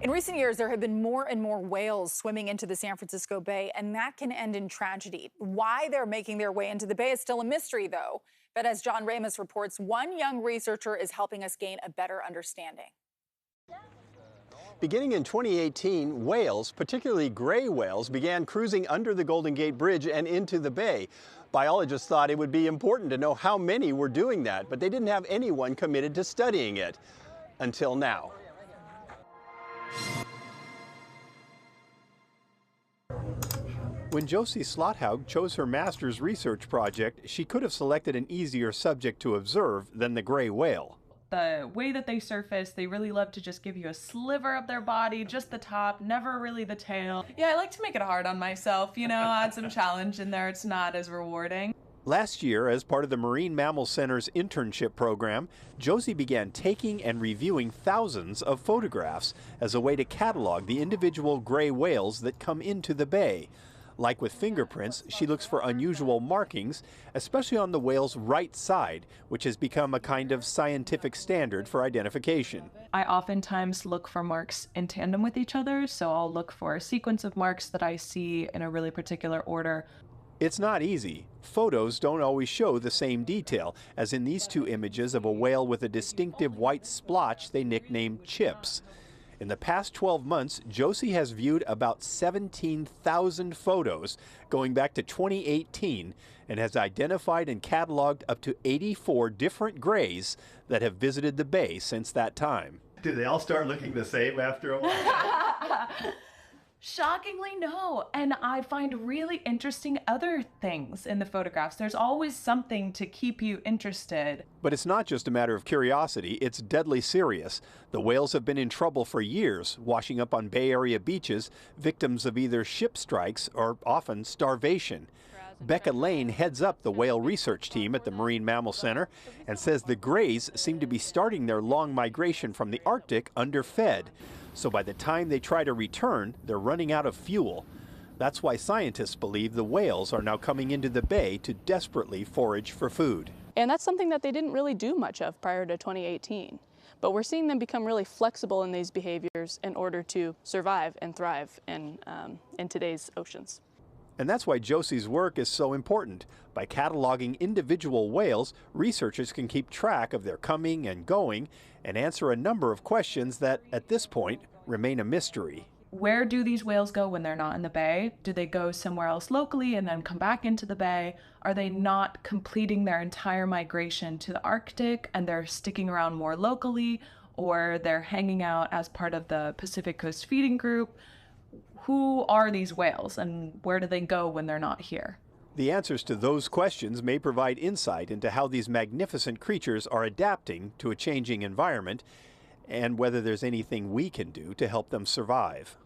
In recent years, there have been more and more whales swimming into the San Francisco Bay, and that can end in tragedy. Why they're making their way into the bay is still a mystery, though. But as John Ramos reports, one young researcher is helping us gain a better understanding. Beginning in 2018, whales, particularly gray whales, began cruising under the Golden Gate Bridge and into the bay. Biologists thought it would be important to know how many were doing that, but they didn't have anyone committed to studying it until now. When Josie Slothaug chose her master's research project, she could have selected an easier subject to observe than the gray whale. The way that they surface, they really love to just give you a sliver of their body, just the top, never really the tail. Yeah, I like to make it hard on myself, add some challenge in there. It's not as rewarding. Last year, as part of the Marine Mammal Center's internship program, Josie began taking and reviewing thousands of photographs as a way to catalog the individual gray whales that come into the bay. Like with fingerprints, she looks for unusual markings, especially on the whale's right side, which has become a kind of scientific standard for identification. I oftentimes look for marks in tandem with each other, so I'll look for a sequence of marks that I see in a really particular order. It's not easy. Photos don't always show the same detail, as in these two images of a whale with a distinctive white splotch they nicknamed Chips. In the past 12 months, Josie has viewed about 17,000 photos going back to 2018 and has identified and cataloged up to 84 different grays that have visited the bay since that time. Do they all start looking the same after a while? Shockingly, no. And I find really interesting other things in the photographs. There's always something to keep you interested. But it's not just a matter of curiosity, it's deadly serious. The whales have been in trouble for years, washing up on Bay Area beaches, victims of either ship strikes or often starvation. Becca Lane heads up the whale research team at the Marine Mammal Center and says the grays seem to be starting their long migration from the Arctic underfed. So by the time they try to return, they're running out of fuel. That's why scientists believe the whales are now coming into the bay to desperately forage for food. And that's something that they didn't really do much of prior to 2018. But we're seeing them become really flexible in these behaviors in order to survive and thrive in today's oceans. And that's why Josie's work is so important. By cataloging individual whales, researchers can keep track of their coming and going and answer a number of questions that, at this point, remain a mystery. Where do these whales go when they're not in the bay? Do they go somewhere else locally and then come back into the bay? Are they not completing their entire migration to the Arctic and they're sticking around more locally, or they're hanging out as part of the Pacific Coast Feeding Group? Who are these whales and where do they go when they're not here? The answers to those questions may provide insight into how these magnificent creatures are adapting to a changing environment and whether there's anything we can do to help them survive.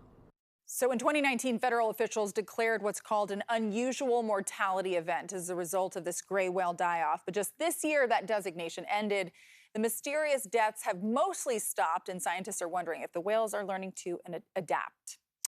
So in 2019, federal officials declared what's called an unusual mortality event as a result of this gray whale die-off. But just this year, that designation ended. The mysterious deaths have mostly stopped, and scientists are wondering if the whales are learning to adapt.